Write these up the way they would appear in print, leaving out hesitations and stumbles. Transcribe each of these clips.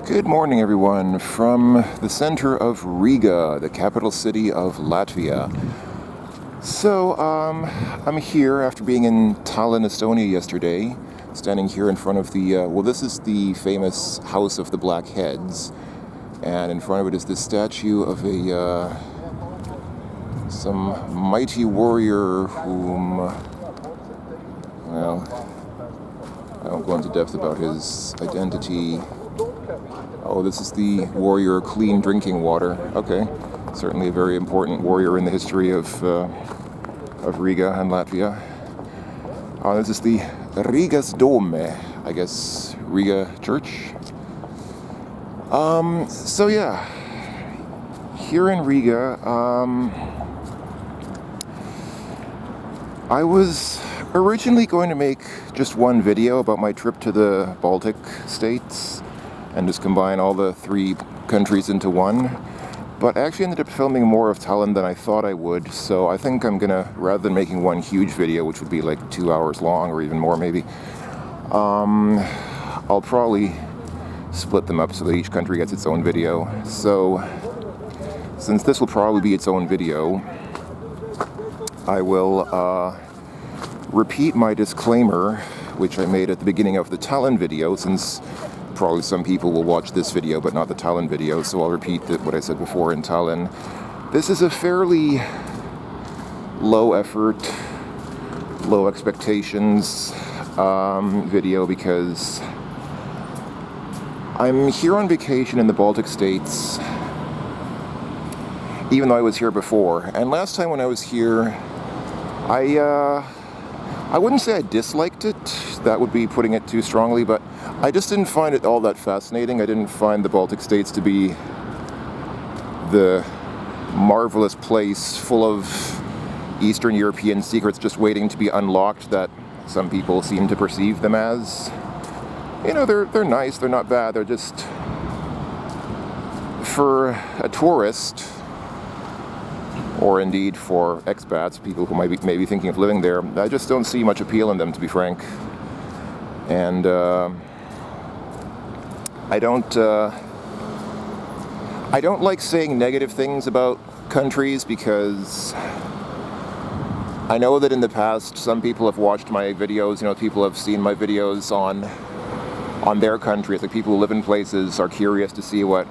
Good morning, everyone, from the center of Riga, the capital city of Latvia. So, I'm here after being in Tallinn, Estonia yesterday, standing here in front of the, this is the famous House of the Black Heads, and in front of it is this statue of some mighty warrior whom, well, I won't go into depth about his identity. Oh, this is the warrior clean drinking water. Okay, certainly a very important warrior in the history of Riga and Latvia. This is the Riga's Dome, I guess, Riga Church. So yeah, here in Riga, I was originally going to make just one video about my trip to the Baltic states and just combine all the three countries into one. But I actually ended up filming more of Tallinn than I thought I would, so I think I'm gonna, rather than making one huge video, which would be like 2 hours long or even more maybe, I'll probably split them up so that each country gets its own video. So, since this will probably be its own video, I will repeat my disclaimer, which I made at the beginning of the Tallinn video, since probably some people will watch this video but not the Tallinn video, so I'll repeat what I said before in Tallinn. This is a fairly low effort, low expectations video because I'm here on vacation in the Baltic states, even though I was here before. And last time when I was here, I wouldn't say I disliked it, that would be putting it too strongly, but I just didn't find it all that fascinating. I didn't find the Baltic states to be the marvelous place full of Eastern European secrets just waiting to be unlocked that some people seem to perceive them as. You know, they're nice, they're not bad, they're just, for a tourist, or indeed for expats, people who might be thinking of living there, I just don't see much appeal in them, to be frank. And I don't like saying negative things about countries because I know that in the past some people have watched my videos, you know, people have seen my videos on their countries, like people who live in places are curious to see what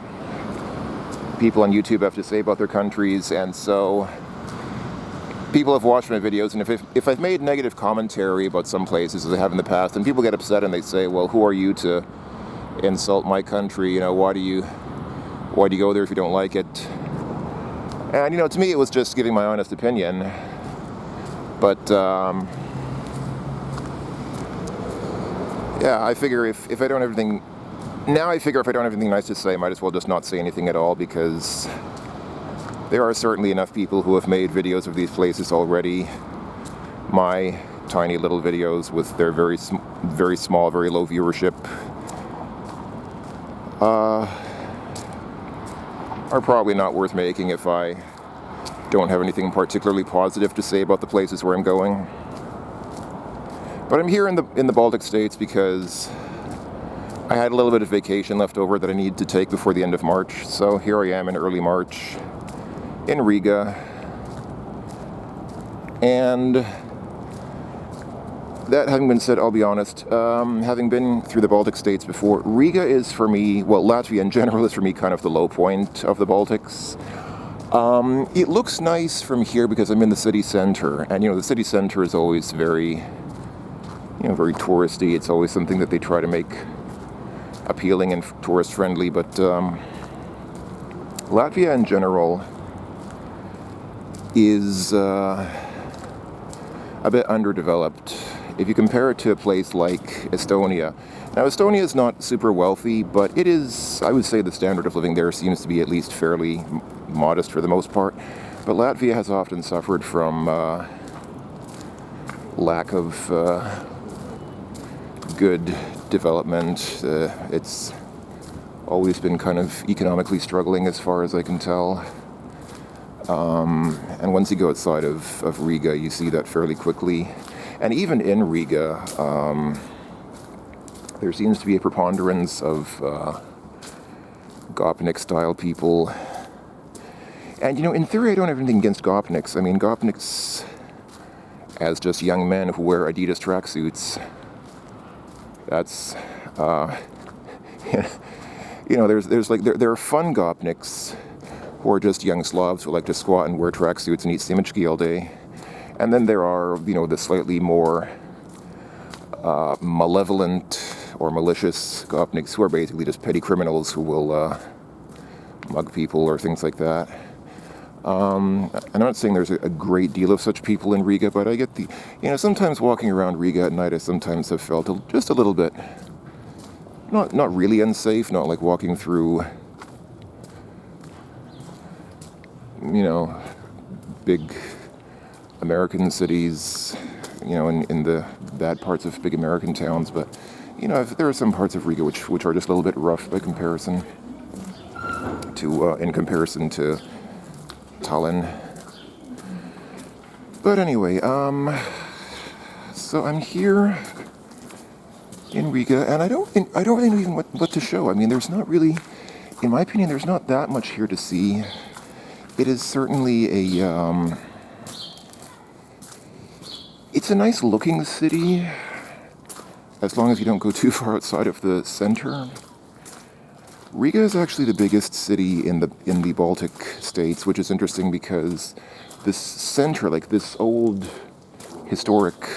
people on YouTube have to say about their countries, and so people have watched my videos, and if I've made negative commentary about some places as I have in the past, and people get upset and they say, well, who are you to insult my country, you know, why do you go there if you don't like it? And, you know, to me it was just giving my honest opinion, but yeah, I figure if I don't have anything, now I figure if I don't have anything nice to say, I might as well just not say anything at all, because there are certainly enough people who have made videos of these places already. My tiny little videos with their very small, very low viewership are probably not worth making if I don't have anything particularly positive to say about the places where I'm going. But I'm here in the Baltic states because I had a little bit of vacation left over that I need to take before the end of March. So here I am in early March in Riga. And that having been said, I'll be honest, having been through the Baltic states before, Riga is for me, well, Latvia in general is for me kind of the low point of the Baltics. It looks nice from here because I'm in the city center, and, you know, the city center is always very, you know, very touristy. It's always something that they try to make appealing and tourist friendly, but Latvia in general is a bit underdeveloped if you compare it to a place like Estonia. Now, Estonia is not super wealthy, but it is, I would say the standard of living there seems to be at least fairly modest for the most part. But Latvia has often suffered from lack of good development. It's always been kind of economically struggling as far as I can tell. And once you go outside of Riga, you see that fairly quickly. And even in Riga, there seems to be a preponderance of Gopnik-style people. And, in theory, I don't have anything against Gopniks. I mean, Gopniks, as just young men who wear Adidas tracksuits, that's, there are fun Gopniks who are just young Slavs who like to squat and wear tracksuits and eat simichki all day. And then there are, the slightly more malevolent or malicious Gopniks who are basically just petty criminals who will mug people or things like that. I'm not saying there's a great deal of such people in Riga, but I get sometimes walking around Riga at night, I sometimes have felt just a little bit, not really unsafe, not like walking through, big American cities, in the bad parts of big American towns, but, there are some parts of Riga which are just a little bit rough by comparison in comparison to Tallinn. But anyway, so I'm here in Riga, and I don't really know even what to show. I mean, there's not really, in my opinion, there's not that much here to see. It is certainly it's a nice looking city, as long as you don't go too far outside of the center. Riga is actually the biggest city in the Baltic states, which is interesting because this center, like this old historic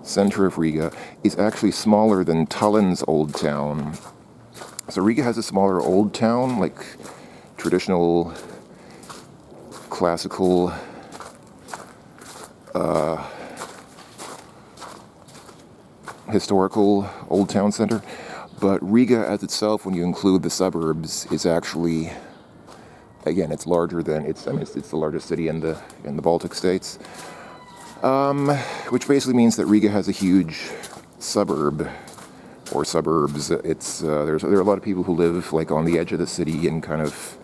center of Riga, is actually smaller than Tallinn's old town. So Riga has a smaller old town, like traditional, classical, historical old town center. But Riga as itself, when you include the suburbs, is actually, again, it's larger than, it's the largest city in the Baltic states. Which basically means that Riga has a huge suburb, or suburbs. There are a lot of people who live like on the edge of the city in kind of,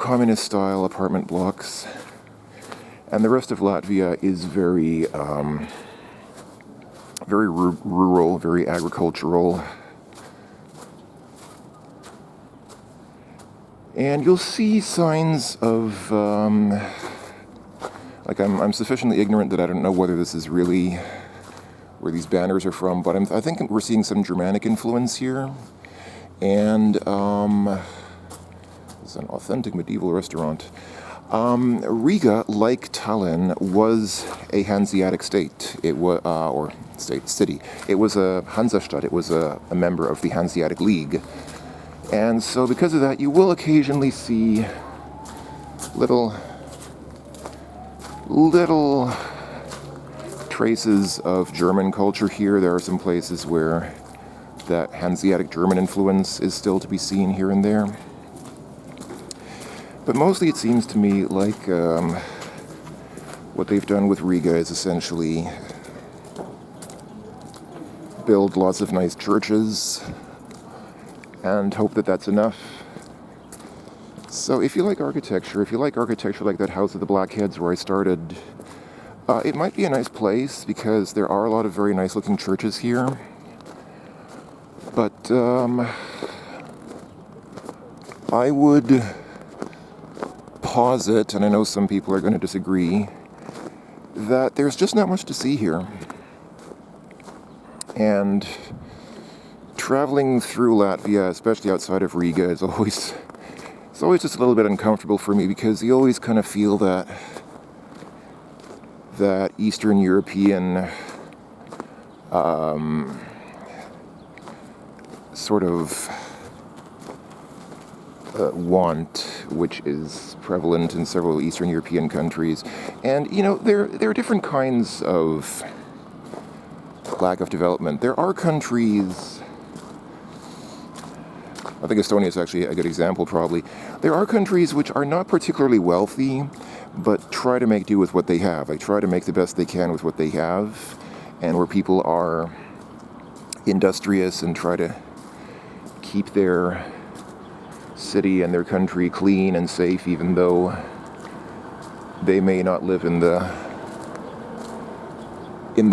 communist style apartment blocks. And the rest of Latvia is very rural, very agricultural. And you'll see signs of, I'm sufficiently ignorant that I don't know whether this is really where these banners are from, but I think we're seeing some Germanic influence here. And it's an authentic medieval restaurant. Riga, like Tallinn, was a Hanseatic state. It was, or city. It was a Hansestadt. It was a member of the Hanseatic League. And so because of that, you will occasionally see little traces of German culture here. There are some places where that Hanseatic German influence is still to be seen here and there. But mostly it seems to me like what they've done with Riga is essentially build lots of nice churches and hope that that's enough. So if you like architecture like that House of the Blackheads where I started, it might be a nice place because there are a lot of very nice looking churches here. But I would posit, and I know some people are going to disagree, that there's just not much to see here. And traveling through Latvia, especially outside of Riga, it's always just a little bit uncomfortable for me because you always kind of feel that Eastern European sort of want, which is prevalent in several Eastern European countries. And, there are different kinds of lack of development. There are countries, I think Estonia is actually a good example probably. There are countries which are not particularly wealthy, but try to make do with what they have. Like try to make the best they can with what they have, and where people are industrious and try to keep their city and their country clean and safe, even though they may not live in the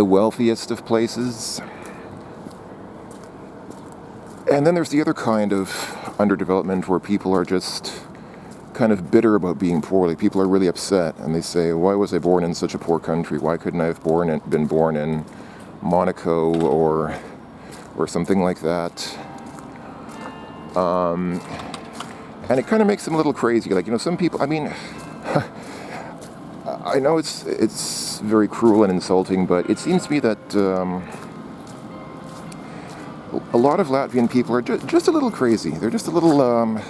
wealthiest of places. And then there's the other kind of underdevelopment where people are just kind of bitter about being poor. Like, people are really upset, and they say, why was I born in such a poor country? Why couldn't I have been born in Monaco or something like that? And it kind of makes them a little crazy. Like, some people, I mean, I know it's very cruel and insulting, but it seems to me that a lot of Latvian people are just a little crazy. They're just a little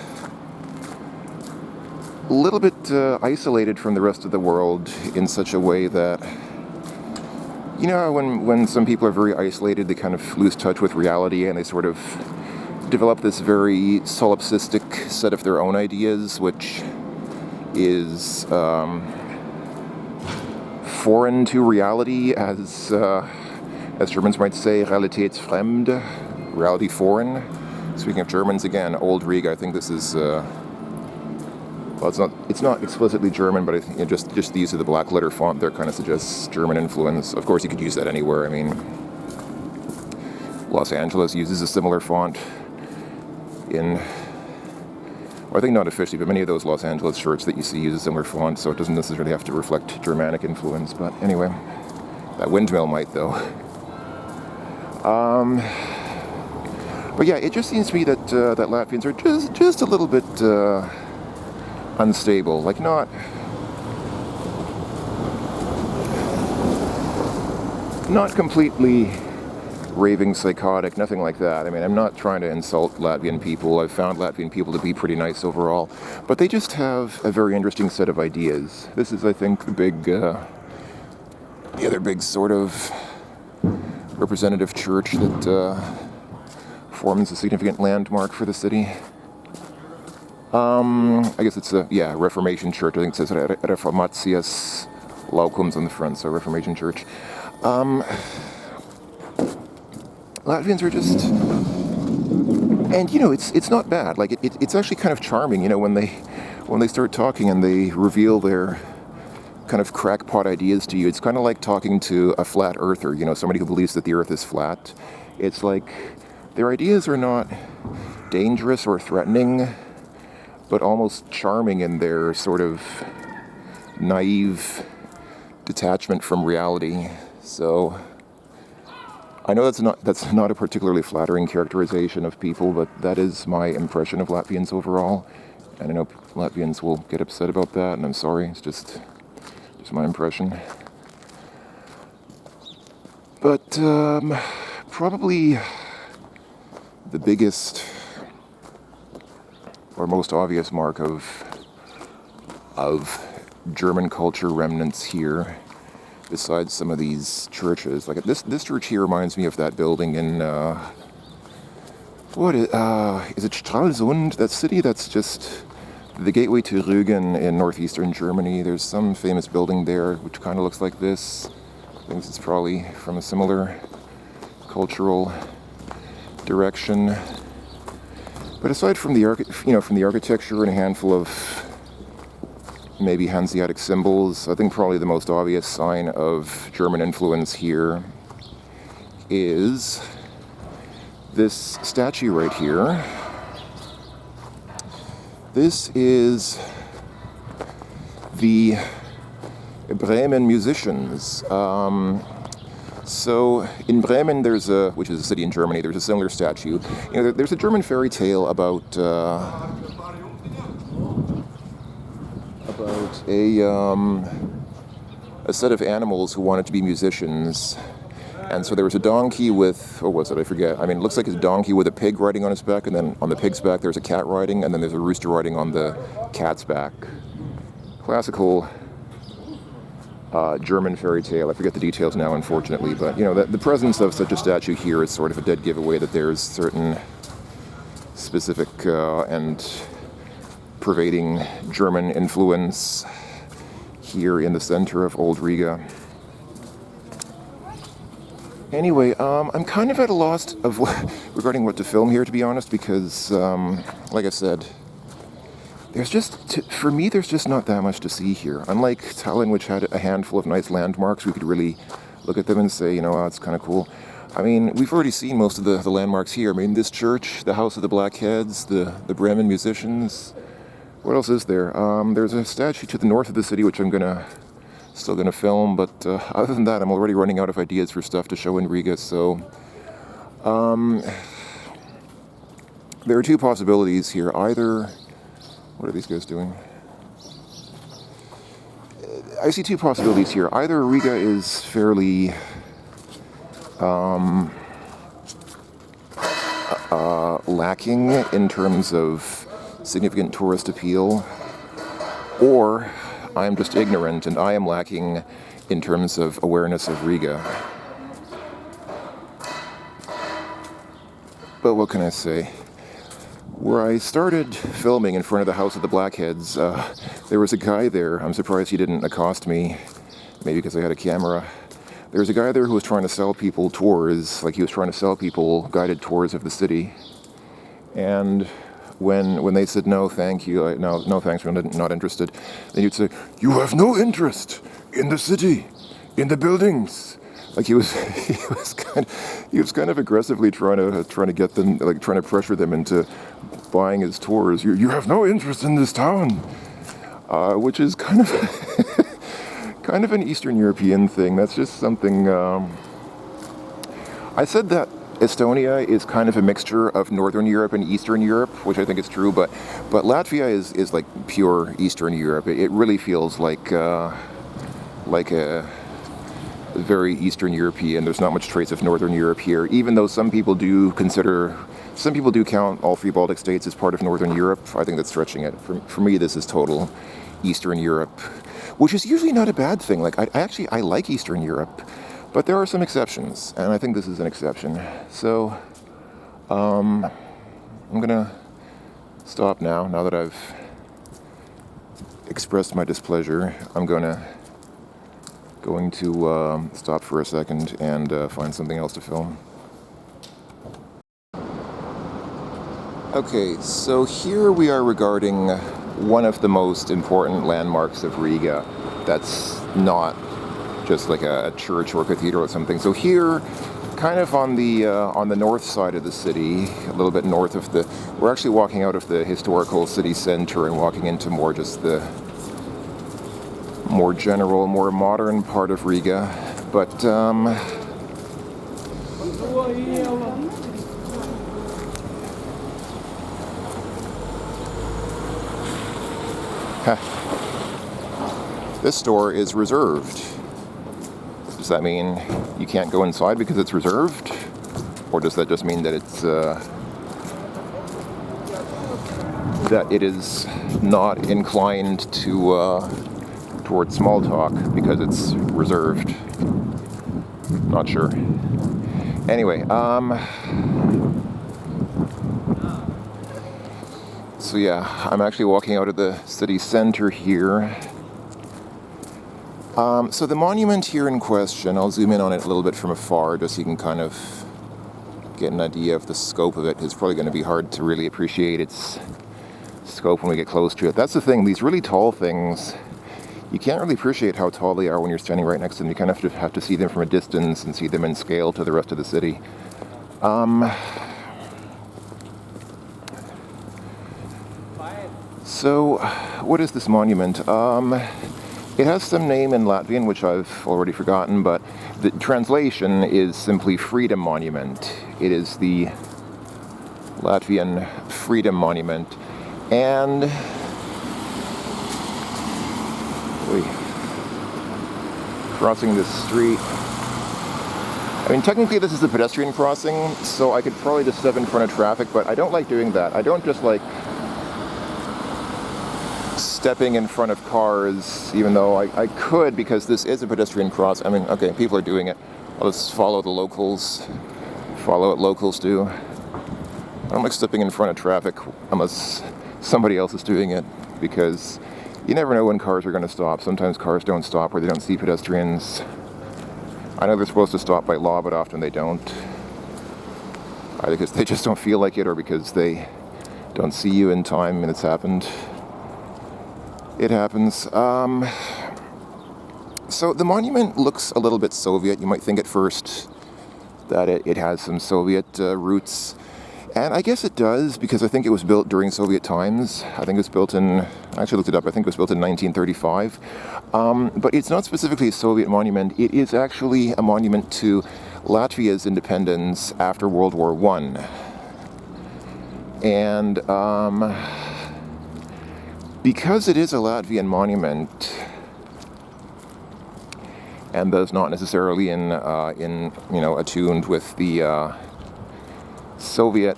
bit isolated from the rest of the world in such a way that, when some people are very isolated, they kind of lose touch with reality, and they sort of develop this very solipsistic set of their own ideas, which is foreign to reality, as Germans might say, realitätsfremd, reality foreign. Speaking of Germans, again, old Riga. I think this is well, it's not explicitly German, but I think just the use of the black letter font there kind of suggests German influence. Of course, you could use that anywhere. I mean, Los Angeles uses a similar font well, I think not officially, but many of those Los Angeles shirts that you see use a similar font, so it doesn't necessarily have to reflect Germanic influence. But anyway, that windmill might, though. But yeah, it just seems to me that Latvians are just a little bit unstable. Like, not completely raving psychotic, nothing like that. I mean, I'm not trying to insult Latvian people. I've found Latvian people to be pretty nice overall, but they just have a very interesting set of ideas. This is, I think, the other big sort of representative church that forms a significant landmark for the city. I guess it's a Reformation church. I think it says Reformatias Laukums on the front, so Reformation church. Latvians are just, and it's not bad. Like, it's actually kind of charming, when they start talking and they reveal their kind of crackpot ideas to you. It's kind of like talking to a flat earther, somebody who believes that the earth is flat. It's like their ideas are not dangerous or threatening, but almost charming in their sort of naive detachment from reality. So I know that's not a particularly flattering characterization of people, but that is my impression of Latvians overall. And I know Latvians will get upset about that, and I'm sorry. It's just my impression. But probably the biggest or most obvious mark of German culture remnants here, besides some of these churches, like this church here reminds me of that building in is it Stralsund? That city that's just the gateway to Riga in northeastern Germany. There's some famous building there which kind of looks like this. I think this is probably from a similar cultural direction. But aside from the architecture and a handful of maybe Hanseatic symbols, I think probably the most obvious sign of German influence here is this statue right here. This is the Bremen musicians. So in Bremen, which is a city in Germany, there's a similar statue. There's a German fairy tale about a set of animals who wanted to be musicians. And so there was a donkey with, what was it? I forget. I mean, it looks like a donkey with a pig riding on its back, and then on the pig's back there's a cat riding, and then there's a rooster riding on the cat's back. Classical German fairy tale. I forget the details now, unfortunately, but the presence of such a statue here is sort of a dead giveaway that there's certain specific and pervading German influence here in the center of Old Riga. Anyway, I'm kind of at a loss regarding what to film here, to be honest, because, like I said, there's just not that much to see here. Unlike Tallinn, which had a handful of nice landmarks, we could really look at them and say, it's kind of cool. I mean, we've already seen most of the landmarks here. I mean, this church, the House of the Blackheads, the Bremen musicians. What else is there? There's a statue to the north of the city, which I'm still gonna film. But other than that, I'm already running out of ideas for stuff to show in Riga. So there are two possibilities here. Either, what are these guys doing? I see two possibilities here. Either Riga is fairly lacking in terms of significant tourist appeal, or I am just ignorant and I am lacking in terms of awareness of Riga. But what can I say? Where I started filming in front of the House of the Blackheads, there was a guy there. I'm surprised he didn't accost me, maybe because I had a camera. There was a guy there who was trying to sell people tours, like he was trying to sell people guided tours of the city. And when they said no, thank you, no thanks, we're not interested, then you'd say, "You have no interest in the city, in the buildings." Like he was kind of aggressively trying to get them, like trying to pressure them into buying his tours. You have no interest in this town, which is kind of kind of an Eastern European thing. That's just something. I said that Estonia is kind of a mixture of Northern Europe and Eastern Europe, which I think is true. But Latvia is like pure Eastern Europe. It really feels like a very Eastern European. There's not much trace of Northern Europe here, even though some people do count all three Baltic states as part of Northern Europe. I think that's stretching it. For me, this is total Eastern Europe, which is usually not a bad thing. Like I like Eastern Europe, but there are some exceptions, and I think this is an exception. So I'm gonna stop now that I've expressed my displeasure. I'm going to stop for a second and find something else to film. Okay, so here we are regarding one of the most important landmarks of Riga that's not just like a church or cathedral or something. So here, kind of on the north side of the city, a little bit north of we're actually walking out of the historical city center and walking into more just the more general, more modern part of Riga. But this store is reserved. Does that mean you can't go inside because it's reserved? Or does that just mean that it's that it is not inclined to towards small talk because it's reserved? Not sure. Anyway, so yeah, I'm actually walking out of the city center here. So the monument here in question, I'll zoom in on it a little bit from afar just so you can kind of get an idea of the scope of it. It's probably going to be hard to really appreciate its scope when we get close to it. That's the thing, these really tall things, you can't really appreciate how tall they are when you're standing right next to them. You kind of have to see them from a distance and see them in scale to the rest of the city. So, what is this monument? It has some name in Latvian, which I've already forgotten, but the translation is simply Freedom Monument. It is the Latvian Freedom Monument. And crossing this street. I mean, technically this is a pedestrian crossing, so I could probably just step in front of traffic, but I don't like doing that. I don't just like stepping in front of cars, even though I could, because this is a pedestrian cross. I mean, okay, people are doing it. I'll just follow the locals, follow what locals do. I don't like stepping in front of traffic unless somebody else is doing it, because you never know when cars are going to stop. Sometimes cars don't stop where they don't see pedestrians. I know they're supposed to stop by law, but often they don't. Either because they just don't feel like it, or because they don't see you in time, and it's happened. It happens. So the monument looks a little bit Soviet. You might think at first that it has some Soviet roots. And I guess it does, because I think it was built during Soviet times. I think it was built in, I actually looked it up, I think it was built in 1935. But it's not specifically a Soviet monument. It is actually a monument to Latvia's independence after World War I. And because it is a Latvian monument, and thus not necessarily attuned with the Soviet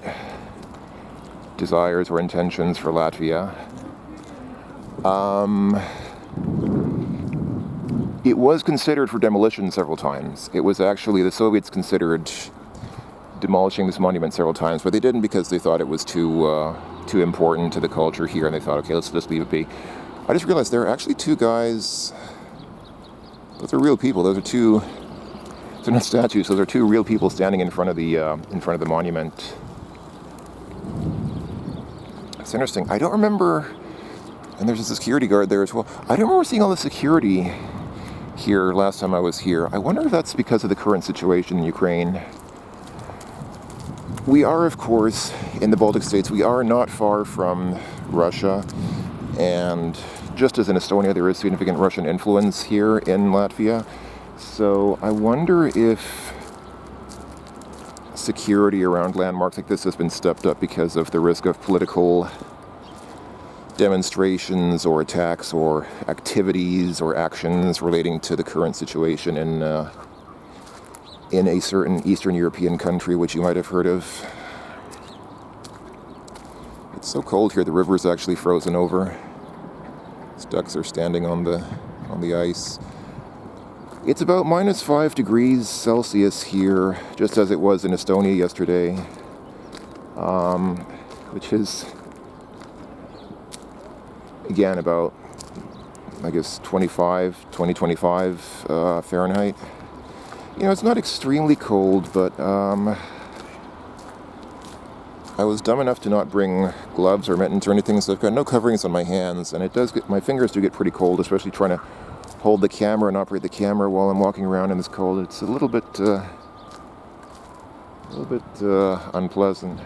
desires or intentions for Latvia, it was considered for demolition several times. It was actually, the Soviets considered demolishing this monument several times, but they didn't, because they thought it was too important to the culture here, and they thought, okay, let's just leave it be. I just realized there are actually two guys. Those are real people. They're not statues. Those are two real people standing in front of the monument. It's interesting. I don't remember, and there's a security guard there as well. I don't remember seeing all the security here last time I was here. I wonder if that's because of the current situation in Ukraine. We are, of course, in the Baltic states. We are not far from Russia, and just as in Estonia, there is significant Russian influence here in Latvia. So I wonder if security around landmarks like this has been stepped up because of the risk of political demonstrations or attacks or activities or actions relating to the current situation in a certain Eastern European country, which you might have heard of. It's so cold here, the river is actually frozen over. These ducks are standing on the ice. It's about -5 degrees Celsius here, just as it was in Estonia yesterday, which is, again, about, I guess, 25 Fahrenheit. You know, it's not extremely cold, but I was dumb enough to not bring gloves or mittens or anything, so I've got no coverings on my hands, and my fingers do get pretty cold, especially trying to hold the camera and operate the camera while I'm walking around in this cold. It's a little bit unpleasant.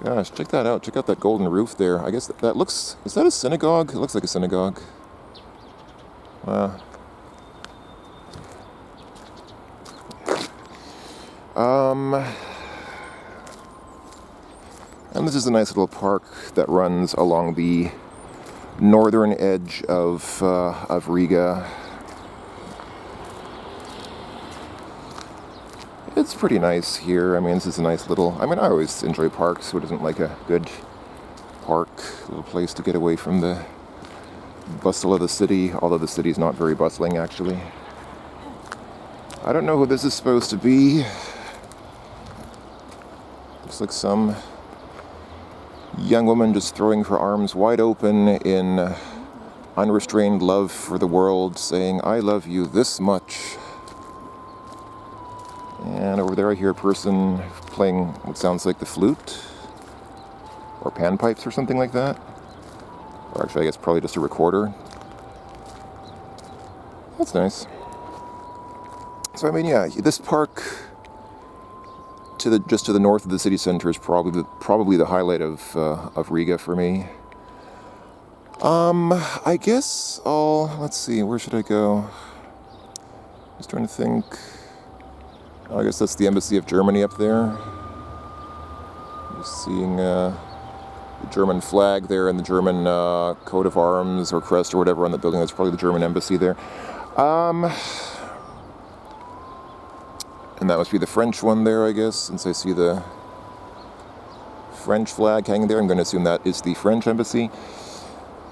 Gosh, check that out. Check out that golden roof there. I guess that looks, is that a synagogue? It looks like a synagogue. Wow. And this is a nice little park that runs along the northern edge of Riga. It's pretty nice here. I mean, this is a nice little, I always enjoy parks. Who doesn't like a good park, little place to get away from the bustle of the city, although the city's not very bustling, actually. I don't know who this is supposed to be. Looks like some young woman just throwing her arms wide open in unrestrained love for the world, saying, "I love you this much." And over there I hear a person playing what sounds like the flute, or panpipes or something like that. Or actually, I guess probably just a recorder. That's nice. So yeah, this park just to the north of the city center is probably the highlight of Riga for me. I guess let's see, where should I go? Just trying to think. I guess that's the Embassy of Germany up there. Just seeing the German flag there and the German coat of arms or crest or whatever on the building. That's probably the German embassy there. And that must be the French one there, I guess, since I see the French flag hanging there. I'm going to assume that is the French embassy.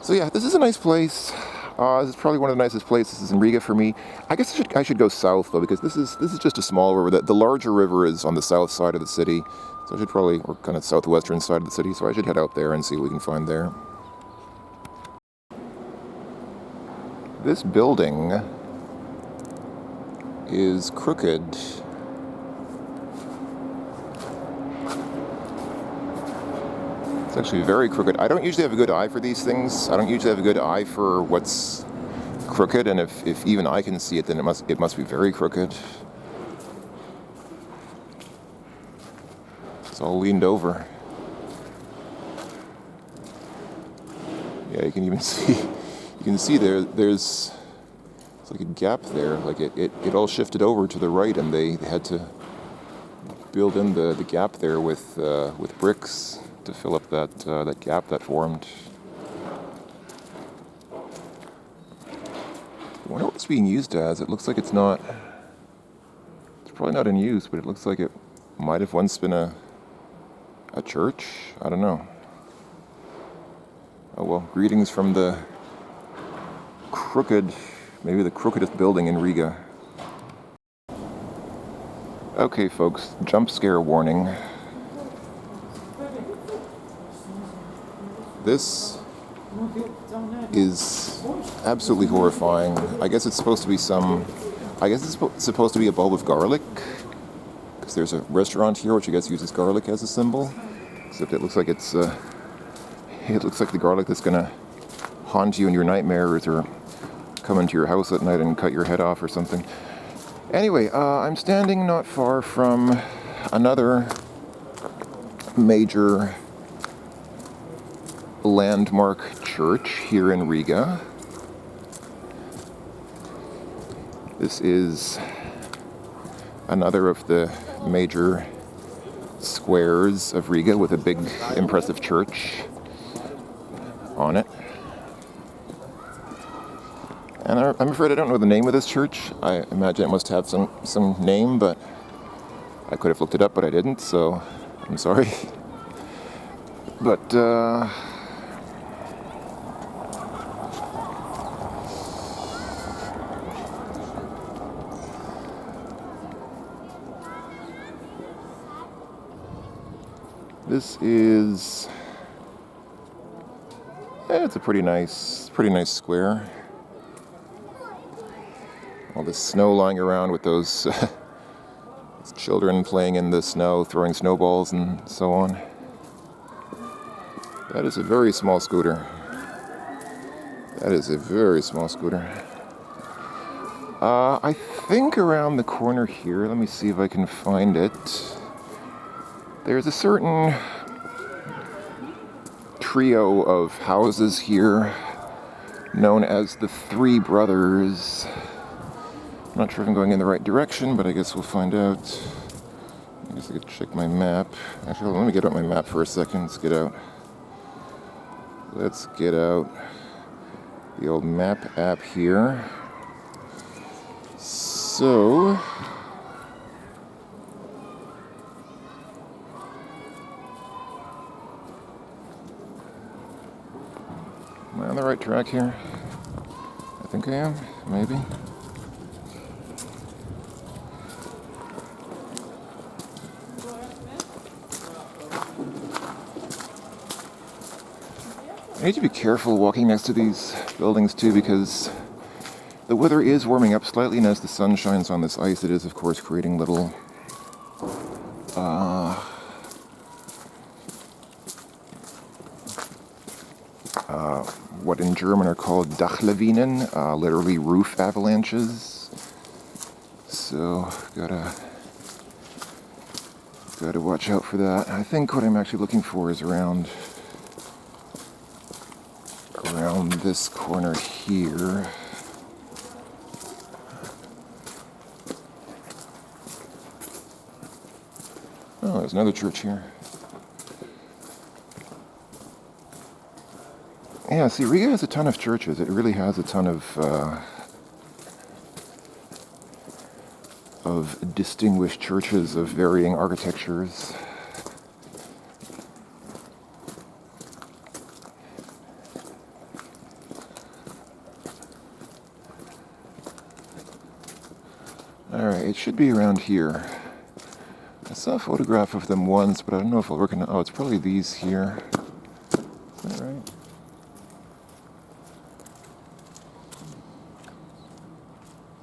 So yeah, this is a nice place. This is probably one of the nicest places in Riga for me. I guess I should go south though, because this is just a small river. The larger river is on the south side of the city, so I should probably, or kind of southwestern side of the city. So I should head out there and see what we can find there. This building is crooked. It's actually very crooked. I don't usually have a good eye for these things. I don't usually have a good eye for what's crooked, and if even I can see it, then it must be very crooked. It's all leaned over. Yeah, you can even see. You can see there's it's like a gap there. Like it all shifted over to the right, and they had to build in the gap there with bricks to fill up that gap that formed. I wonder what it's being used as. It looks like it's not. It's probably not in use, but it looks like it might have once been a church. I don't know. Oh well, greetings from the maybe the crookedest building in Riga. Okay folks, jump scare warning. This is absolutely horrifying. I guess it's supposed to be supposed to be a bulb of garlic, because there's a restaurant here which I guess uses garlic as a symbol. Except it looks like it looks like the garlic that's gonna haunt you in your nightmares or come into your house at night and cut your head off or something. Anyway, I'm standing not far from another major landmark church here in Riga. This is another of the major squares of Riga with a big, impressive church on it. And I'm afraid I don't know the name of this church. I imagine it must have some name, but I could have looked it up, but I didn't, so I'm sorry. But, this is, it's a pretty nice square. All this snow lying around with those children playing in the snow, throwing snowballs and so on. That is a very small scooter. That is a very small scooter. I think around the corner here, let me see if I can find it. There's a certain trio of houses here known as the Three Brothers. I'm not sure if I'm going in the right direction, but I guess we'll find out. I guess I could check my map. Actually, let me get out my map for a second. Let's get out the old map app here. So, am I on the right track here? I think I am, maybe. I need to be careful walking next to these buildings too, because the weather is warming up slightly, and as the sun shines on this ice, it is of course creating little what in German are called Dachlawinen, literally roof avalanches. So gotta watch out for that. I think what I'm actually looking for is around this corner here. Oh, there's another church here. Yeah, see, Riga has a ton of churches. It really has a ton of distinguished churches of varying architectures. Alright, it should be around here. I saw a photograph of them once, but I don't know if I'll recognize. Oh, it's probably these here. Is that right?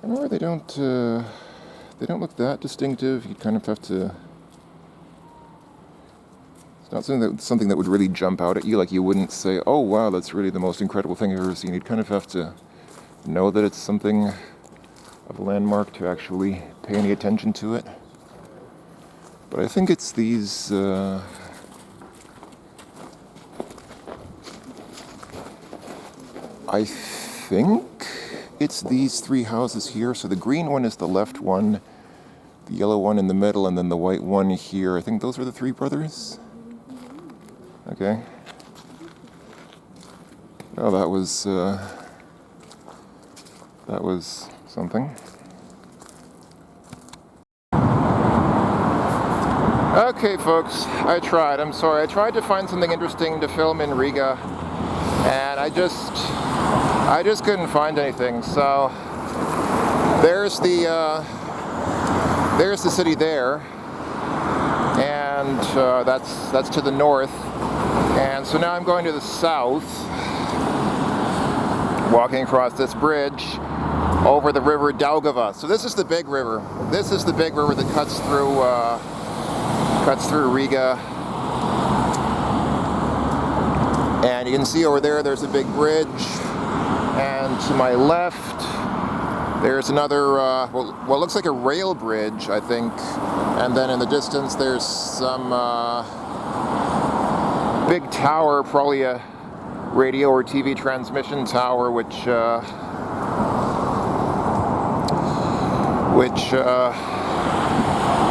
I know they don't look that distinctive. You kind of have to. It's not something that would really jump out at you. Like you wouldn't say, "Oh wow, that's really the most incredible thing I've ever seen." You'd kind of have to know that it's something of a landmark to actually pay any attention to it. But I think it's these... I think it's these three houses here. So the green one is the left one, the yellow one in the middle, and then the white one here. I think those are the three brothers. Okay. Oh, that was something. Okay, folks, I tried. I'm sorry. I tried to find something interesting to film in Riga, and I just couldn't find anything. So there's the city there, and that's to the north. And so now I'm going to the south, walking across this bridge over the river Daugava. So this is the big river. This is the big river that cuts through Riga. And you can see over there's a big bridge. And to my left, there's another, what looks like a rail bridge, I think. And then in the distance, there's some big tower, probably a radio or TV transmission tower, which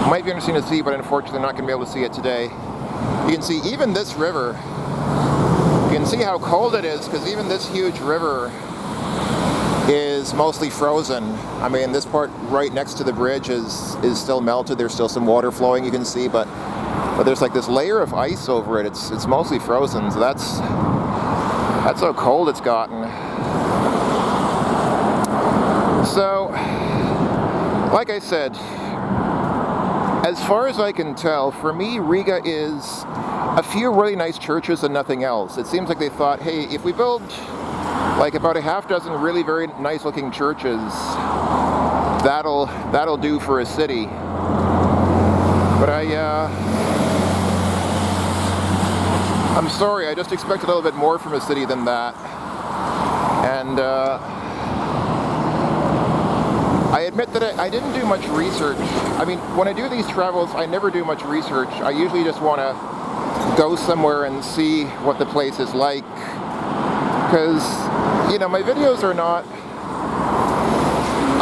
might be interesting to see, but unfortunately not going to be able to see it today. You can see even this river, you can see how cold it is, because even this huge river is mostly frozen. I mean, this part right next to the bridge is still melted. There's still some water flowing, you can see, but there's like this layer of ice over it. It's mostly frozen, so that's how cold it's gotten. So, like I said, as far as I can tell, for me, Riga is a few really nice churches and nothing else. It seems like they thought, hey, if we build like about a half dozen really very nice looking churches, that'll do for a city. But I'm sorry, I just expected a little bit more from a city than that. And I admit that I didn't do much research. I mean, when I do these travels, I never do much research. I usually just want to go somewhere and see what the place is like. Because, you know, my videos are not...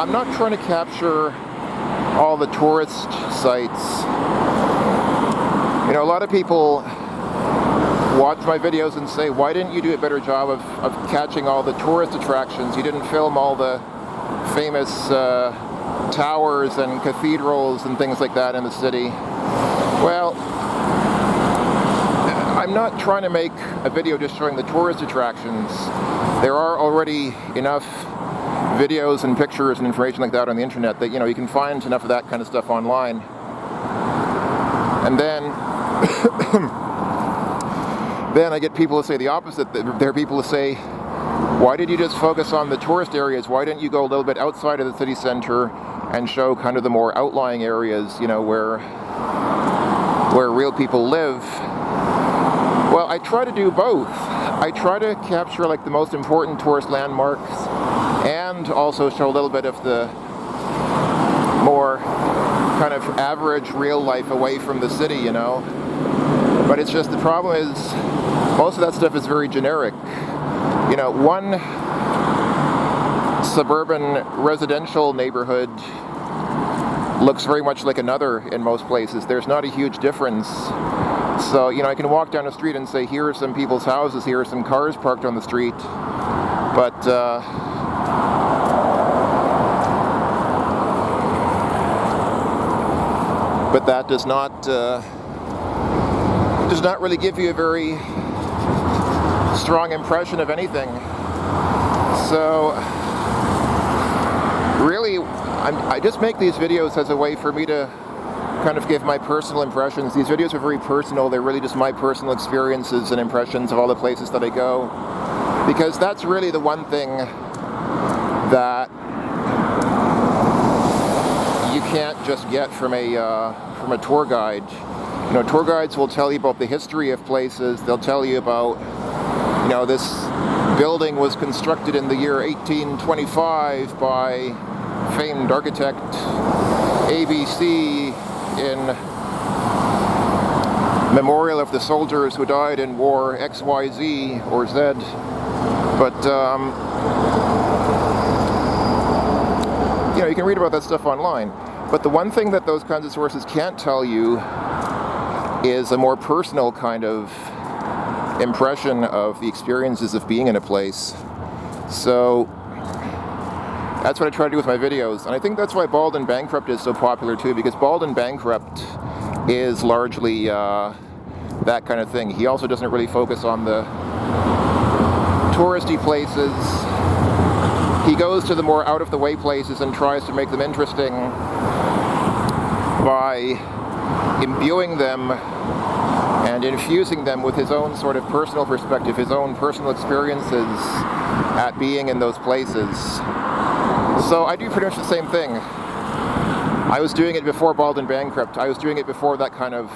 I'm not trying to capture all the tourist sites. You know, a lot of people watch my videos and say, why didn't you do a better job of catching all the tourist attractions? You didn't film all the famous towers and cathedrals and things like that in the city. Well, I'm not trying to make a video just showing the tourist attractions. There are already enough videos and pictures and information like that on the internet that, you know, you can find enough of that kind of stuff online. And then then I get people to say the opposite. There are people who say, why did you just focus on the tourist areas? Why didn't you go a little bit outside of the city center and show kind of the more outlying areas, you know, where real people live? Well, I try to do both. I try to capture like the most important tourist landmarks and also show a little bit of the more kind of average real life away from the city, you know. But it's just the problem is most of that stuff is very generic. You know, one suburban residential neighborhood looks very much like another in most places. There's not a huge difference. So, you know, I can walk down the street and say, here are some people's houses, here are some cars parked on the street. But that does not really give you a very strong impression of anything. So really, I just make these videos as a way for me to kind of give my personal impressions. These videos are very personal. They're really just my personal experiences and impressions of all the places that I go, because that's really the one thing that you can't just get from a tour guide. You know, tour guides will tell you about the history of places. They'll tell you about, you know, this building was constructed in the year 1825 by famed architect ABC in memorial of the soldiers who died in war X, Y, Z, or Z. But, you know, you can read about that stuff online. But the one thing that those kinds of sources can't tell you is a more personal kind of impression of the experiences of being in a place. So that's what I try to do with my videos. And I think that's why Bald and Bankrupt is so popular too, because Bald and Bankrupt is largely that kind of thing. He also doesn't really focus on the touristy places. He goes to the more out-of-the-way places and tries to make them interesting by imbuing them and infusing them with his own sort of personal perspective, his own personal experiences at being in those places. So I do pretty much the same thing. I was doing it before Bald and Bankrupt. I was doing it before that kind of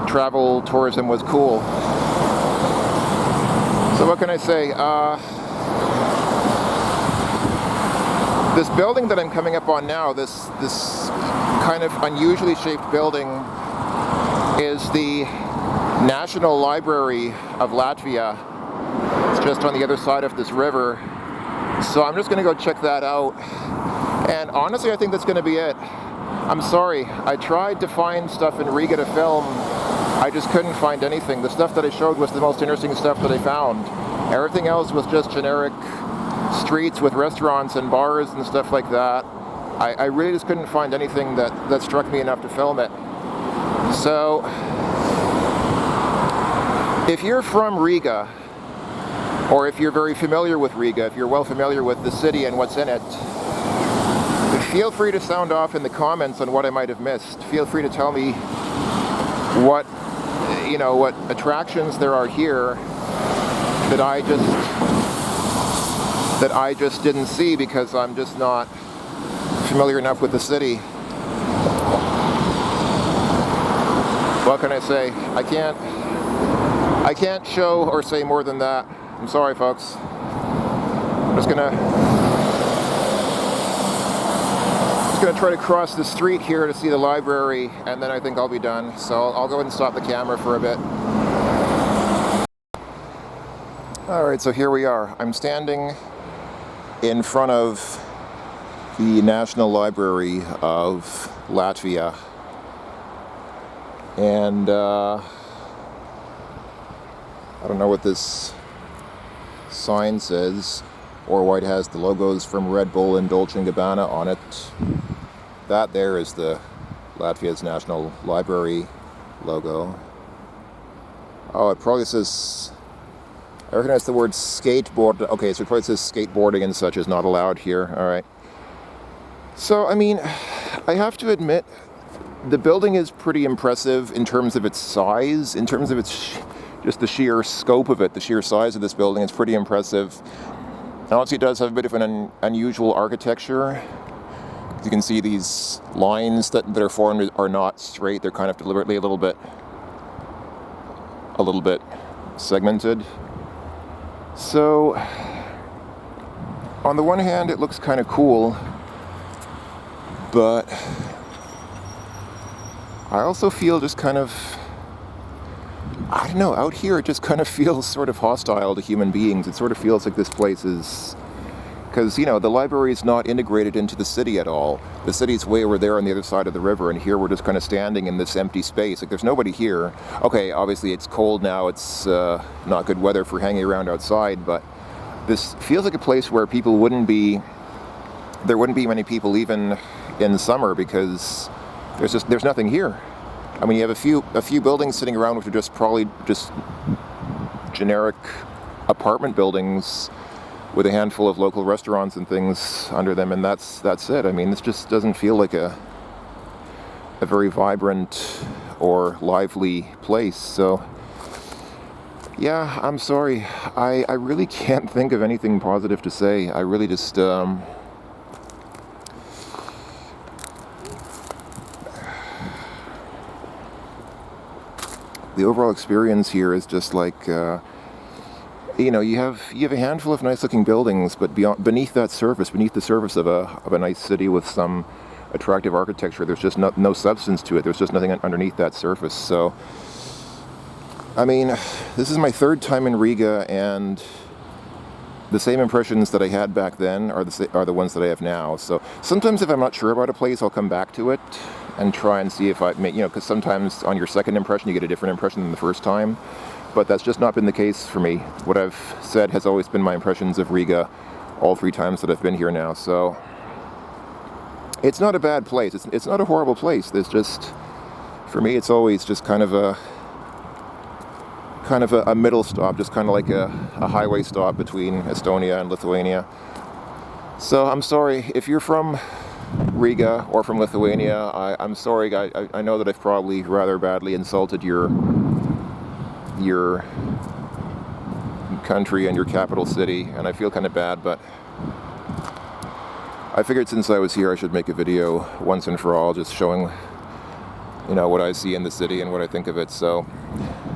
travel tourism was cool. So what can I say? This building that I'm coming up on now, this kind of unusually shaped building, is the National Library of Latvia. It's just on the other side of this river. So I'm just going to go check that out. And honestly, I think that's going to be it. I'm sorry. I tried to find stuff in Riga to film. I just couldn't find anything. The stuff that I showed was the most interesting stuff that I found. Everything else was just generic streets with restaurants and bars and stuff like that. I really just couldn't find anything that struck me enough to film it. So, if you're from Riga, or if you're very familiar with Riga, if you're well familiar with the city and what's in it, feel free to sound off in the comments on what I might have missed. Feel free to tell me what attractions there are here that I just didn't see because I'm just not familiar enough with the city. What can I say? I can't show or say more than that. I'm sorry, folks. I'm just gonna try to cross the street here to see the library, and then I think I'll be done. So I'll go ahead and stop the camera for a bit. Alright, so here we are. I'm standing in front of the National Library of Latvia. And I don't know what this sign says, or why it has the logos from Red Bull and Dolce & Gabbana on it. That there is the Latvia's National Library logo. Oh, it probably says, I recognize the word skateboard. Okay, so it probably says skateboarding and such is not allowed here. All right. So, I mean, I have to admit, the building is pretty impressive in terms of its size, in terms of its just the sheer scope of it, the sheer size of this building. It's pretty impressive. Honestly, it does have a bit of an unusual architecture. You can see these lines that are formed are not straight. They're kind of deliberately a little bit segmented. So, on the one hand, it looks kind of cool, but I also feel just kind of, I don't know, out here it just kind of feels sort of hostile to human beings. It sort of feels like this place is, because, you know, the library is not integrated into the city at all. The city's way over there on the other side of the river, and here we're just kind of standing in this empty space. Like, there's nobody here. Okay, obviously it's cold now, it's not good weather for hanging around outside, but this feels like a place where there wouldn't be many people even in summer, because there's nothing here. I mean, you have a few buildings sitting around which are probably just generic apartment buildings with a handful of local restaurants and things under them, and that's it. I mean, this just doesn't feel like a very vibrant or lively place. So, yeah, I'm sorry. I really can't think of anything positive to say. I really just the overall experience here is just like, you know, you have a handful of nice-looking buildings, but beneath the surface of a nice city with some attractive architecture, there's just no substance to it. There's just nothing underneath that surface. So, I mean, this is my third time in Riga, and the same impressions that I had back then are the ones that I have now. So sometimes if I'm not sure about a place, I'll come back to it and try and see if I make, because sometimes on your second impression you get a different impression than the first time. But that's just not been the case for me. What I've said has always been my impressions of Riga all 3 times that I've been here now. So it's not a bad place. It's not a horrible place. There's just, for me, it's always just kind of a middle stop, just kind of like a highway stop between Estonia and Lithuania. So I'm sorry if you're from Riga or from Lithuania. I'm sorry. I know that I've probably rather badly insulted your country and your capital city, and I feel kind of bad, but I figured since I was here I should make a video once and for all, just showing what I see in the city and what I think of it. So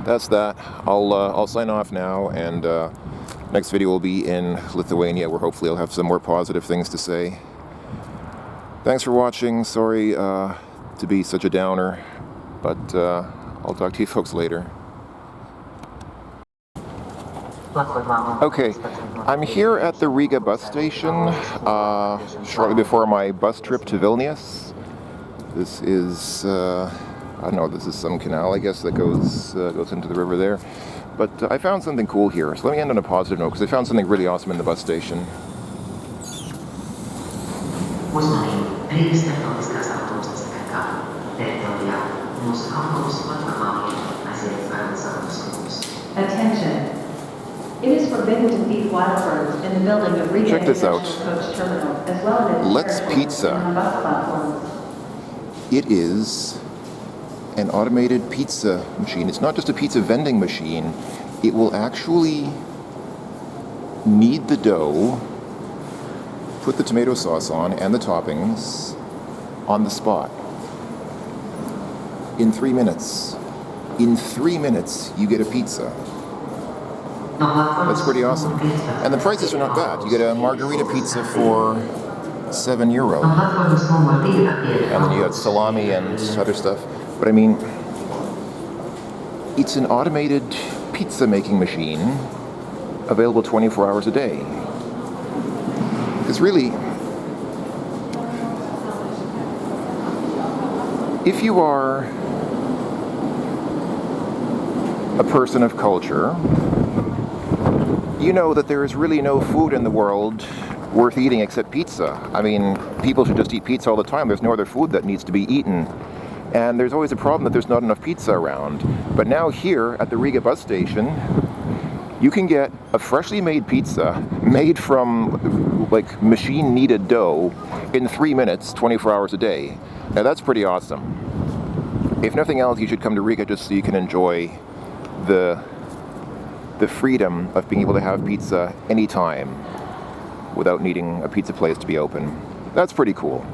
that's that. I'll sign off now, and next video will be in Lithuania, where hopefully I'll have some more positive things to say. Thanks for watching. Sorry to be such a downer, but I'll talk to you folks later. Okay, I'm here at the Riga bus station shortly before my bus trip to Vilnius. This is, I don't know, this is some canal, I guess, that goes into the river there. But I found something cool here, so let me end on a positive note, because I found something really awesome in the bus station. Attention. It is forbidden to feed wild birds in the building of Riga Check this out. Coach Terminal, as well as Let's Pizza. on bus platforms. It is an automated pizza machine. It's not just a pizza vending machine. It will actually knead the dough, put the tomato sauce on and the toppings on the spot. In 3 minutes. In 3 minutes, you get a pizza. That's pretty awesome. And the prices are not bad. You get a margarita pizza for €7. And then you have salami and other stuff. But I mean, it's an automated pizza making machine available 24 hours a day. Because really, if you are a person of culture, you know that there is really no food in the world worth eating except pizza. I mean, people should just eat pizza all the time. There's no other food that needs to be eaten. And there's always a problem that there's not enough pizza around. But now here at the Riga bus station, you can get a freshly made pizza made from like machine kneaded dough in 3 minutes, 24 hours a day. Now that's pretty awesome. If nothing else, you should come to Riga just so you can enjoy the freedom of being able to have pizza anytime without needing a pizza place to be open. That's pretty cool.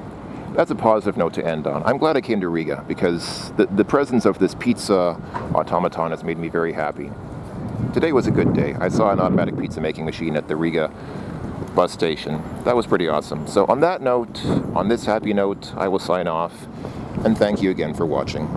That's a positive note to end on. I'm glad I came to Riga because the presence of this pizza automaton has made me very happy. Today was a good day. I saw an automatic pizza making machine at the Riga bus station. That was pretty awesome. So on that note, on this happy note, I will sign off, and thank you again for watching.